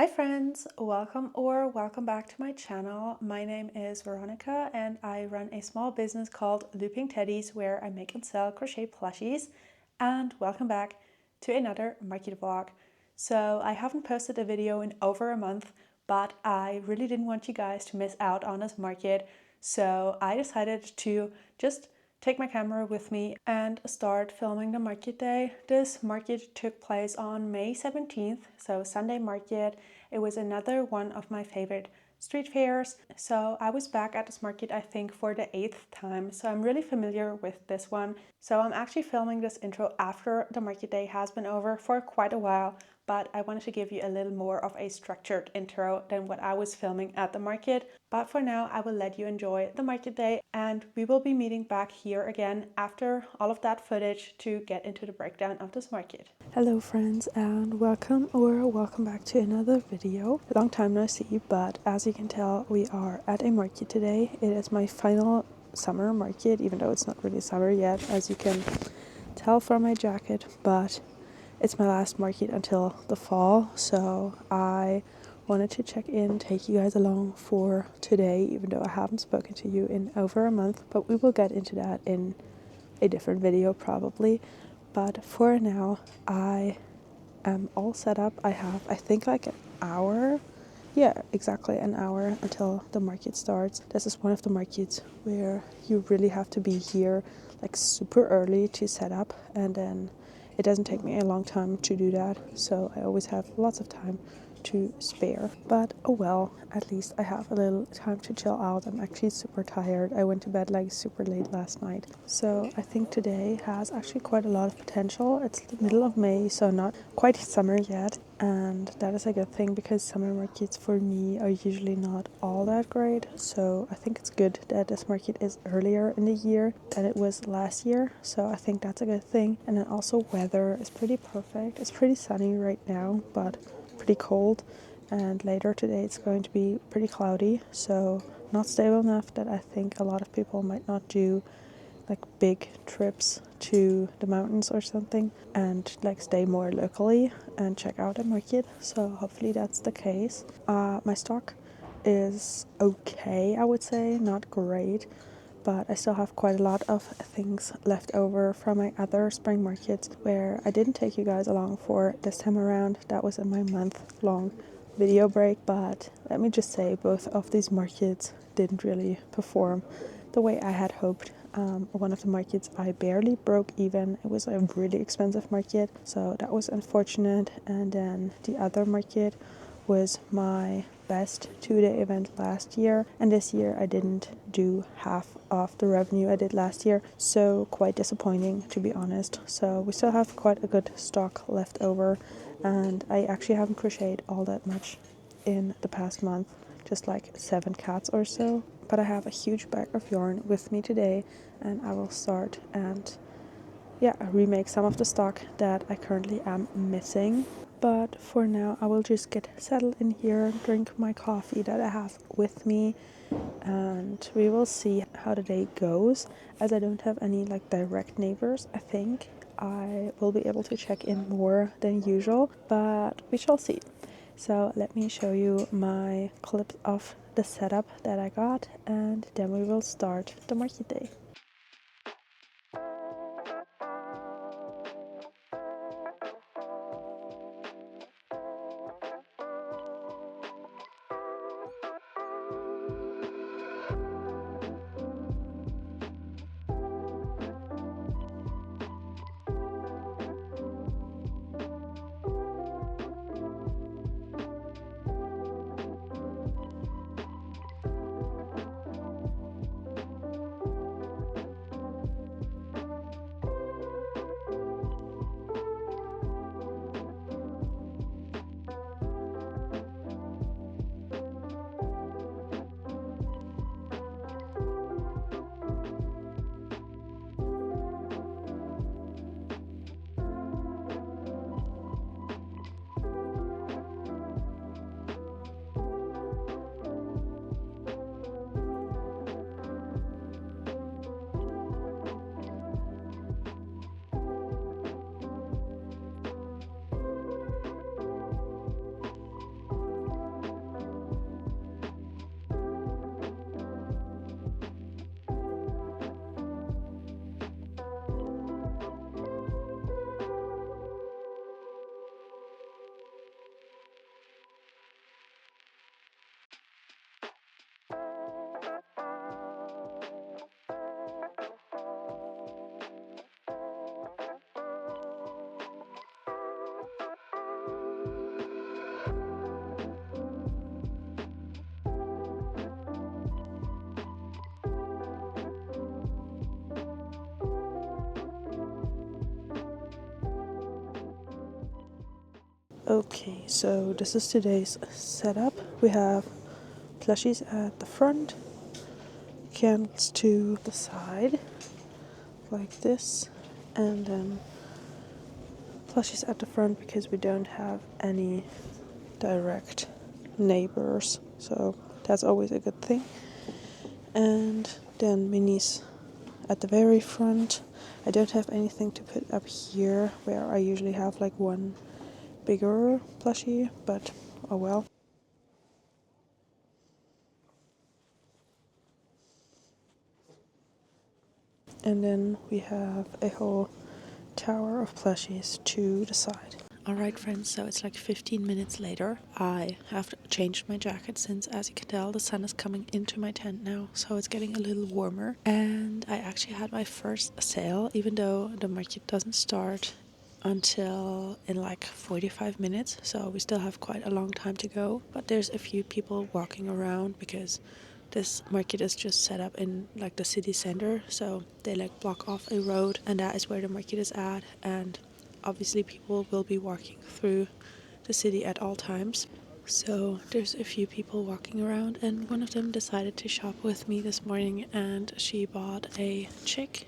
Hi friends, welcome back to my channel. My name is Veronica and I run a small business called Looping Teddies where I make and sell crochet plushies. And welcome back to another market vlog. So I haven't posted a video in over a month, but I really didn't want you guys to miss out on this market. So I decided to just take my camera with me and start filming the market day. This market took place on May 17th, so Sunday market. It was another one of my favorite street fairs. So I was back at this market, I think, for the 8th time. So I'm really familiar with this one. So I'm actually filming this intro after the market day has been over for quite a while, but I wanted to give you a little more of a structured intro than what I was filming at the market. But for now, I will let you enjoy the market day, and we will be meeting back here again after all of that footage to get into the breakdown of this market. Hello friends, and welcome back to another video. Long time no see, but as you can tell, we are at a market today. It is my final summer market, even though it's not really summer yet, as you can tell from my jacket, but it's my last market until the fall, so I wanted to check in, take you guys along for today, even though I haven't spoken to you in over a month, but we will get into that in a different video probably. But for now, I am all set up. I have, I think, like an hour. Yeah, exactly an hour until the market starts. This is one of the markets where you really have to be here like super early to set up, and then it doesn't take me a long time to do that, so I always have lots of time to spare. But oh well, at least I have a little time to chill out. I'm actually super tired. I went to bed like super late last night, so I think today has actually quite a lot of potential. It's the middle of May, so not quite summer yet, and that is a good thing because summer markets for me are usually not all that great. So I think it's good that this market is earlier in the year than it was last year, so I think that's a good thing. And then also weather is pretty perfect. It's pretty sunny right now, but pretty cold, and later today it's going to be pretty cloudy, so not stable enough that I think a lot of people might not do like big trips to the mountains or something and like stay more locally and check out a market. So hopefully that's the case. My stock is okay, I would say, not great, but I still have quite a lot of things left over from my other spring markets where I didn't take you guys along for this time around. That was in my month-long video break, but let me just say both of these markets didn't really perform the way I had hoped. One of the markets I barely broke even. It was a really expensive market, so that was unfortunate. And then the other market was my best 2-day event last year, and this year I didn't do half of the revenue I did last year, so quite disappointing, to be honest. So we still have quite a good stock left over, and I actually haven't crocheted all that much in the past month, just like 7 cats or so. But I have a huge bag of yarn with me today, and I will start and remake some of the stock that I currently am missing. But for now, I will just get settled in here, drink my coffee that I have with me, and we will see how the day goes. As I don't have any like direct neighbors, I think I will be able to check in more than usual, but we shall see. So let me show you my clips of the setup that I got, and then we will start the market day. Okay, so this is today's setup. We have plushies at the front, cans to the side, like this, and then plushies at the front because we don't have any direct neighbors, so that's always a good thing. And then minis at the very front. I don't have anything to put up here where I usually have like one bigger plushie, but oh well. And then we have a whole tower of plushies to the side. Alright friends, so it's like 15 minutes later. I have changed my jacket since, as you can tell, the sun is coming into my tent now, so it's getting a little warmer. And I actually had my first sale, even though the market doesn't start until in like 45 minutes, so we still have quite a long time to go. But there's a few people walking around because this market is just set up in like the city center, so they like block off a road, and that is where the market is at. And obviously people will be walking through the city at all times. So there's a few people walking around, and one of them decided to shop with me this morning, and she bought a chick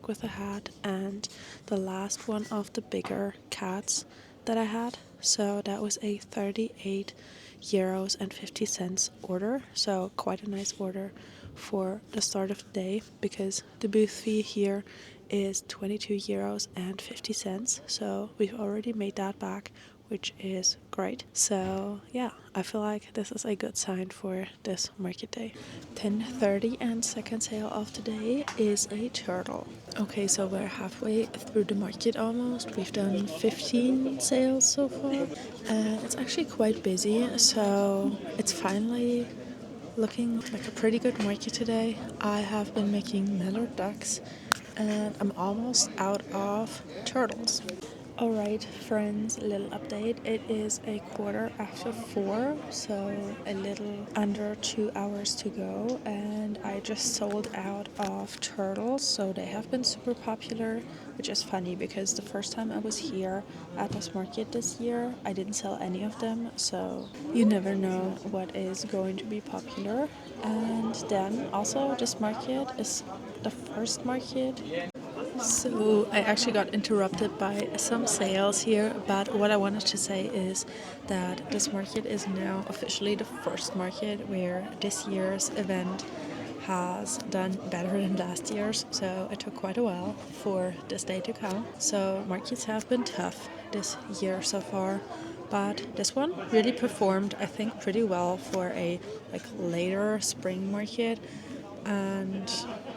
with a hat, and the last one of the bigger cats that I had. So that was a 38 euros and 50 cents order. So quite a nice order for the start of the day, because the booth fee here is 22 euros and 50 cents. So we've already made that back, which is great. So yeah, I feel like this is a good sign for this market day. 10:30 and second sale of the day is a turtle. Okay, so we're halfway through the market almost. We've done 15 sales so far, and it's actually quite busy, so it's finally looking like a pretty good market today. I have been making mallard ducks, and I'm almost out of turtles. Alright friends, a little update. It is a 4:15, so a little under 2 hours to go, and I just sold out of turtles. So they have been super popular, which is funny because the first time I was here at this market this year, I didn't sell any of them, so you never know what is going to be popular. And then also this market is the first market. So I actually got interrupted by some sales here, but what I wanted to say is that this market is now officially the first market where this year's event has done better than last year's, so it took quite a while for this day to come. So markets have been tough this year so far, but this one really performed, I think, pretty well for a like later spring market, and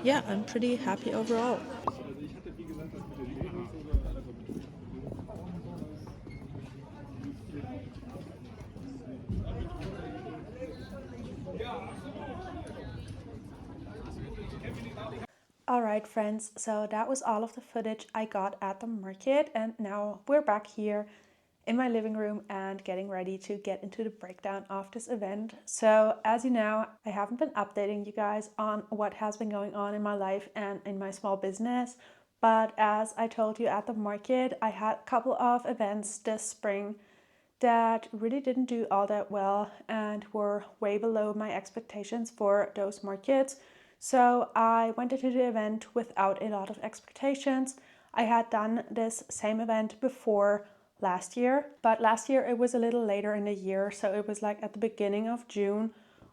yeah, I'm pretty happy overall. Alright friends, so that was all of the footage I got at the market, and now we're back here in my living room and getting ready to get into the breakdown of this event. So as you know, I haven't been updating you guys on what has been going on in my life and in my small business, but as I told you at the market, I had a couple of events this spring that really didn't do all that well and were way below my expectations for those markets. So I went into the event without a lot of expectations. I had done this same event before last year, but last year it was a little later in the year, so it was like at the beginning of June,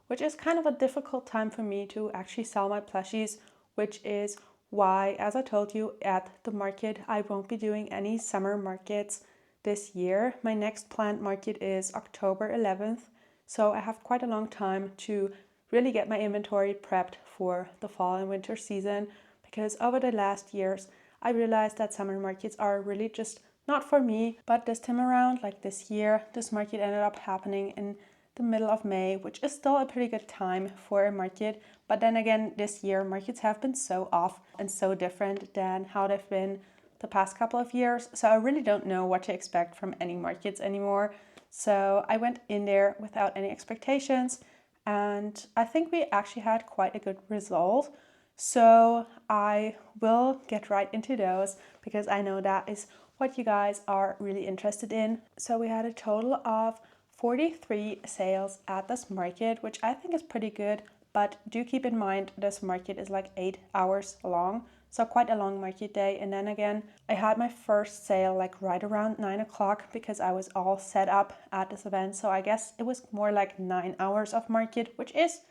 which is kind of a difficult time for me to actually sell my plushies, which is why, as I told you at the market, I won't be doing any summer markets this year. My next planned market is October 11th, so I have quite a long time to really get my inventory prepped for the fall and winter season, because over the last years I realized that summer markets are really just not for me. But this time around, like this year, this market ended up happening in the middle of May, which is still a pretty good time for a market. But then again, this year markets have been so off and so different than how they've been the past couple of years, so I really don't know what to expect from any markets anymore. So I went in there without any expectations, and I think we actually had quite a good result. So I will get right into those because I know that is what you guys are really interested in. So we had a total of 43 sales at this market, which I think is pretty good, but do keep in mind this market is like 8 hours long, so quite a long market day. And then again, I had my first sale like right around 9 o'clock because I was all set up at this event, so I guess it was more like 9 hours of market, which is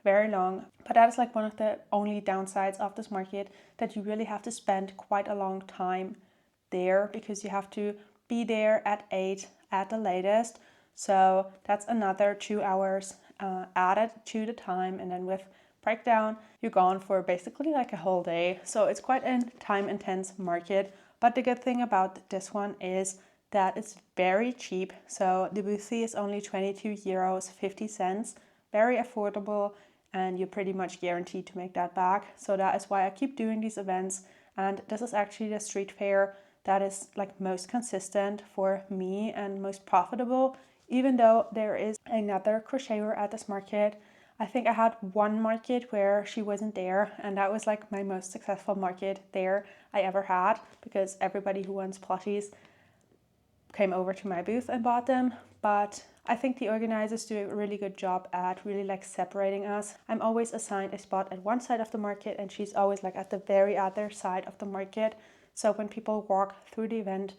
very long. But that is like one of the only downsides of this market, that you really have to spend quite a long time there because you have to be there at 8 at the latest. So that's another 2 hours added to the time, and then with breakdown you're gone for basically like a whole day. So it's quite a time intense market, but the good thing about this one is that it's very cheap. So the booth fee is only 22 euros 50, very affordable, and you're pretty much guaranteed to make that back. So that is why I keep doing these events, and this is actually the street fair that is like most consistent for me and most profitable, even though there is another crocheter at this market. I think I had one market where she wasn't there, and that was like my most successful market there I ever had, because everybody who wants plushies came over to my booth and bought them. But I think the organizers do a really good job at really like separating us. I'm always assigned a spot at one side of the market, and she's always like at the very other side of the market. So when people walk through the event,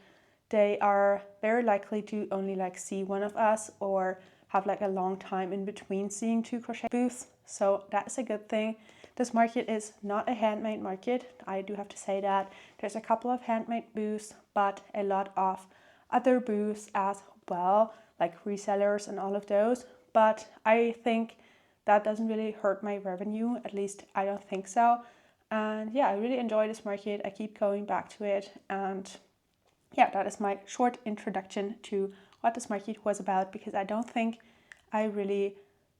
they are very likely to only like see one of us or have like a long time in between seeing two crochet booths. So that's a good thing. This market is not a handmade market, I do have to say that. There's a couple of handmade booths, but a lot of other booths as well, like resellers and all of those. But I think that doesn't really hurt my revenue, at least I don't think so. And yeah, I really enjoy this market. I keep going back to it, and yeah, that is my short introduction to what this market was about, because I don't think I really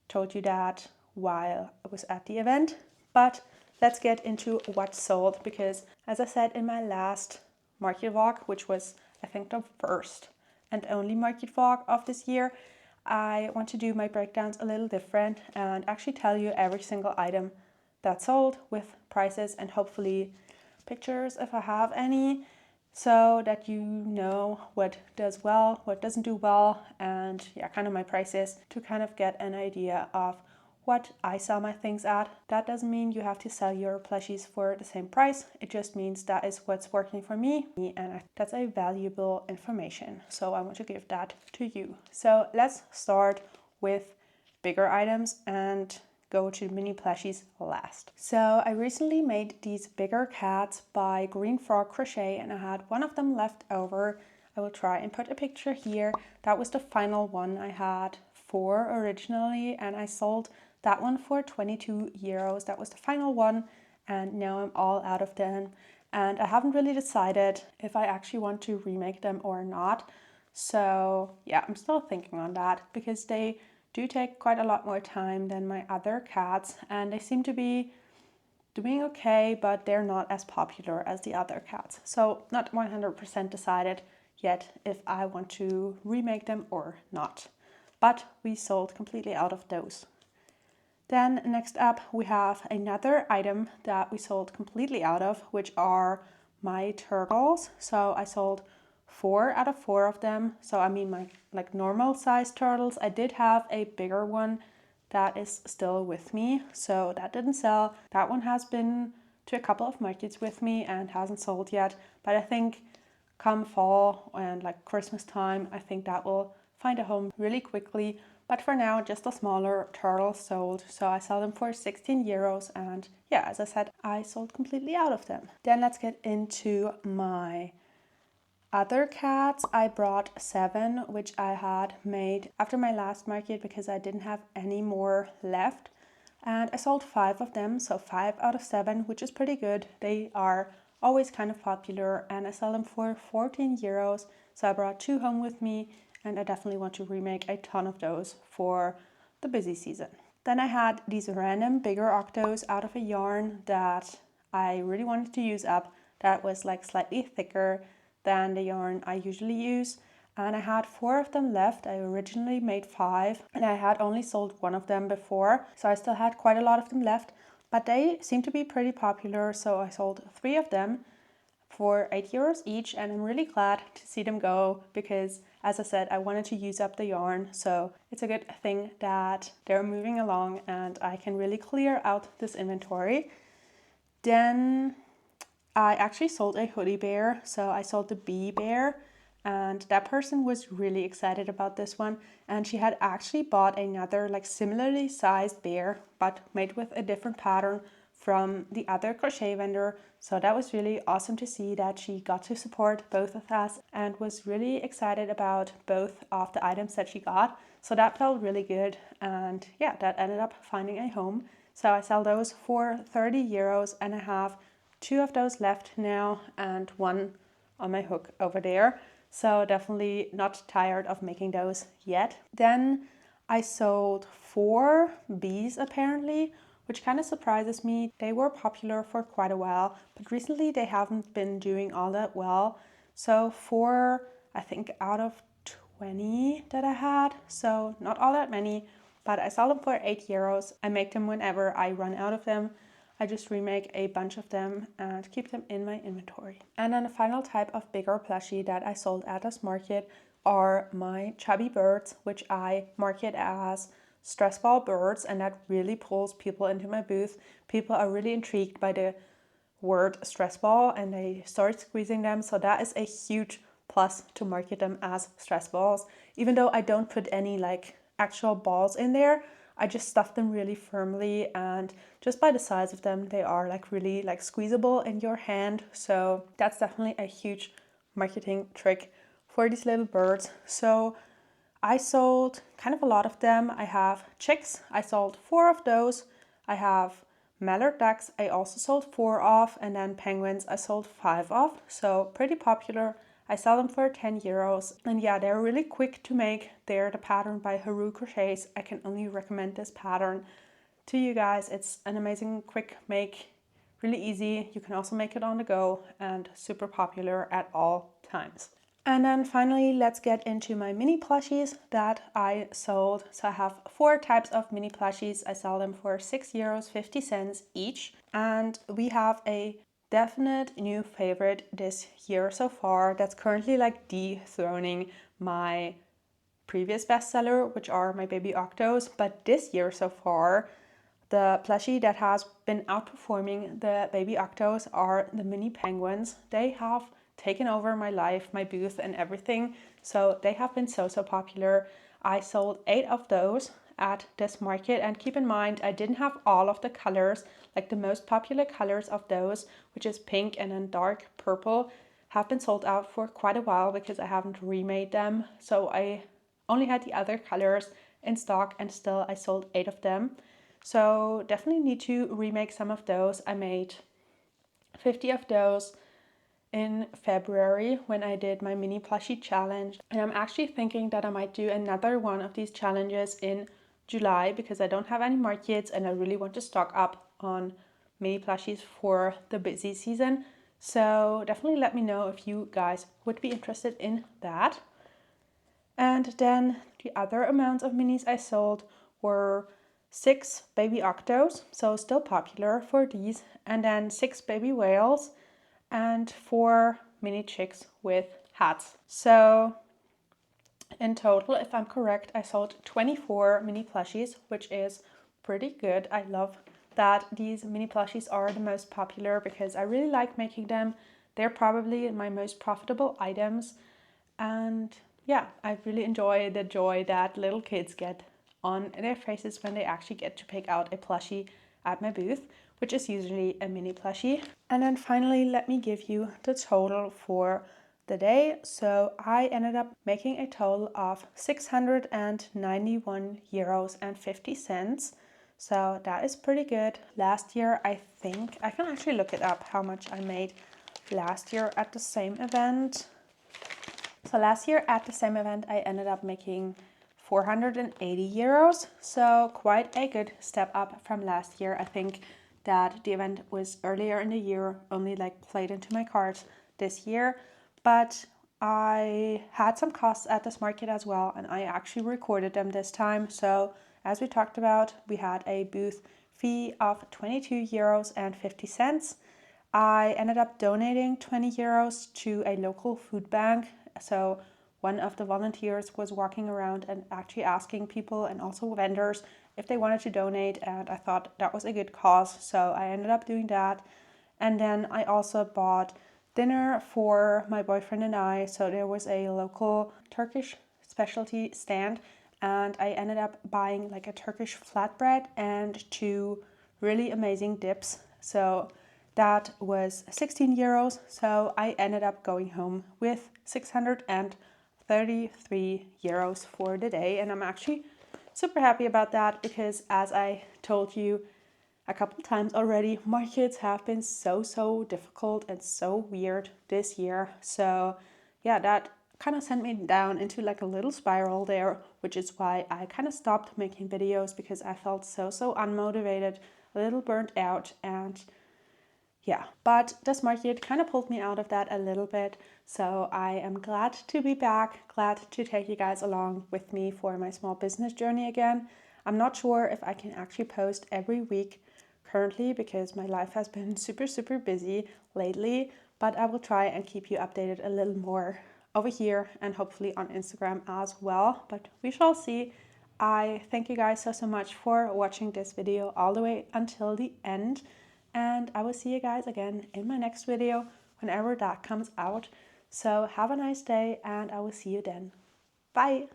told you that while I was at the event. But let's get into what sold, because as I said in my last market vlog, which was I think the first and only market vlog of this year, I want to do my breakdowns a little different and actually tell you every single item that sold with prices and hopefully pictures if I have any, so that you know what does well, what doesn't do well, and yeah, kind of my prices, to kind of get an idea of what I sell my things at. That doesn't mean you have to sell your plushies for the same price. It just means that is what's working for me, and that's a valuable information. So I want to give that to you. So let's start with bigger items and go to mini plushies last. So I recently made these bigger cats by Green Frog Crochet, and I had one of them left over. I will try and put a picture here. That was the final one. I had 4 originally, and I sold that one for 22 euros. That was the final one, and now I'm all out of them. And I haven't really decided if I actually want to remake them or not. So yeah, I'm still thinking on that, because they do take quite a lot more time than my other cats, and they seem to be doing okay, but they're not as popular as the other cats. So not 100% decided yet if I want to remake them or not. But we sold completely out of those. Then next up we have another item that we sold completely out of, which are my turtles. So I sold 4 out of 4 of them. So I mean my like normal size turtles. I did have a bigger one that is still with me, so that didn't sell. That one has been to a couple of markets with me and hasn't sold yet, but I think come fall and like Christmas time, I think that will find a home really quickly. But for now, just the smaller turtles sold, so I sell them for 16 euros, and yeah, as I said, I sold completely out of them. Then let's get into my other cats. I brought 7, which I had made after my last market because I didn't have any more left, and I sold 5 of them, so 5 out of 7, which is pretty good. They are always kind of popular, and I sell them for 14 euros, so I brought 2 home with me, and I definitely want to remake a ton of those for the busy season. Then I had these random bigger octos out of a yarn that I really wanted to use up, that was like slightly thicker than the yarn I usually use, and I had 4 of them left. I originally made 5, and I had only sold 1 of them before, so I still had quite a lot of them left, but they seem to be pretty popular, so I sold 3 of them for 8 euros each, and I'm really glad to see them go because, as I said, I wanted to use up the yarn, so it's a good thing that they're moving along and I can really clear out this inventory. Then I actually sold a hoodie bear, so I sold the bee bear, and that person was really excited about this one, and she had actually bought another like similarly sized bear but made with a different pattern from the other crochet vendor. So that was really awesome to see that she got to support both of us and was really excited about both of the items that she got. So that felt really good, and yeah, that ended up finding a home. So I sell those for 30 euros, and I have 2 of those left now and 1 on my hook over there. So definitely not tired of making those yet. Then I sold 4 bees apparently, which kind of surprises me. They were popular for quite a while, but recently they haven't been doing all that well. So 4, I think, out of 20 that I had, so not all that many, but I sell them for 8 euros. I make them whenever I run out of them. I just remake a bunch of them and keep them in my inventory. And then the final type of bigger plushie that I sold at this market are my chubby birds, which I market as stress ball birds, and that really pulls people into my booth. People are really intrigued by the word stress ball and they start squeezing them, so that is a huge plus to market them as stress balls. Even though I don't put any like actual balls in there, I just stuff them really firmly, and just by the size of them, they are like really like squeezable in your hand. So that's definitely a huge marketing trick for these little birds. So I sold kind of a lot of them. I have chicks. I sold 4 of those. I have mallard ducks. I also sold 4 of, and then penguins I sold 5 of. So pretty popular. I sell them for 10 euros. And yeah, they're really quick to make. They're the pattern by Haru Crochets. I can only recommend this pattern to you guys. It's an amazing quick make, really easy. You can also make it on the go and super popular at all times. And then finally, let's get into my mini plushies that I sold. So I have 4 types of mini plushies. I sell them for 6 euros 50 cents each. And we have a definite new favorite this year so far that's currently like dethroning my previous bestseller, which are my baby octos. But this year so far, the plushie that has been outperforming the baby octos are the mini penguins. They have taken over my life, my booth and everything. So they have been so popular. I sold 8 of those at this market, and keep in mind I didn't have all of the colors. Like the most popular colors of those, which is pink and then dark purple, have been sold out for quite a while because I haven't remade them. So I only had the other colors in stock, and still I sold 8 of them. So definitely need to remake some of those. I made 50 of those in February when I did my mini plushie challenge, and I'm actually thinking that I might do another one of these challenges in July because I don't have any markets and I really want to stock up on mini plushies for the busy season. So definitely let me know if you guys would be interested in that. And then the other amounts of minis I sold were 6 baby octos, so still popular for these, and then 6 baby whales and 4 mini chicks with hats. So in total, if I'm correct, I sold 24 mini plushies, which is pretty good. I love that these mini plushies are the most popular because I really like making them. They're probably my most profitable items, and yeah, I really enjoy the joy that little kids get on their faces when they actually get to pick out a plushie at my booth, which is usually a mini plushie. And then finally, let me give you the total for the day. So I ended up making a total of 691 euros and 50 cents. So that is pretty good. Last year, I think, I can actually look it up how much I made last year at the same event. So last year at the same event, I ended up making 480 euros. So quite a good step up from last year. I think that the event was earlier in the year, only like played into my cards this year. But I had some costs at this market as well, and I actually recorded them this time. So as we talked about, we had a booth fee of 22 euros and 50 cents. I ended up donating 20 euros to a local food bank. So one of the volunteers was walking around and actually asking people and also vendors if they wanted to donate, and I thought that was a good cause, so I ended up doing that. And then I also bought dinner for my boyfriend and I. So there was a local Turkish specialty stand, and I ended up buying like a Turkish flatbread and 2 really amazing dips. So that was 16 euros. So I ended up going home with 633 euros for the day. And I'm actually super happy about that because, as I told you a couple times already, markets have been so difficult and so weird this year. So yeah, that kind of sent me down into like a little spiral there, which is why I kind of stopped making videos, because I felt so unmotivated, a little burnt out. And yeah, but this market kind of pulled me out of that a little bit. So I am glad to be back, glad to take you guys along with me for my small business journey again. I'm not sure if I can actually post every week currently because my life has been super busy lately, but I will try and keep you updated a little more over here and hopefully on Instagram as well, but we shall see. I thank you guys so much for watching this video all the way until the end, and I will see you guys again in my next video whenever that comes out. So have a nice day, and I will see you then. Bye!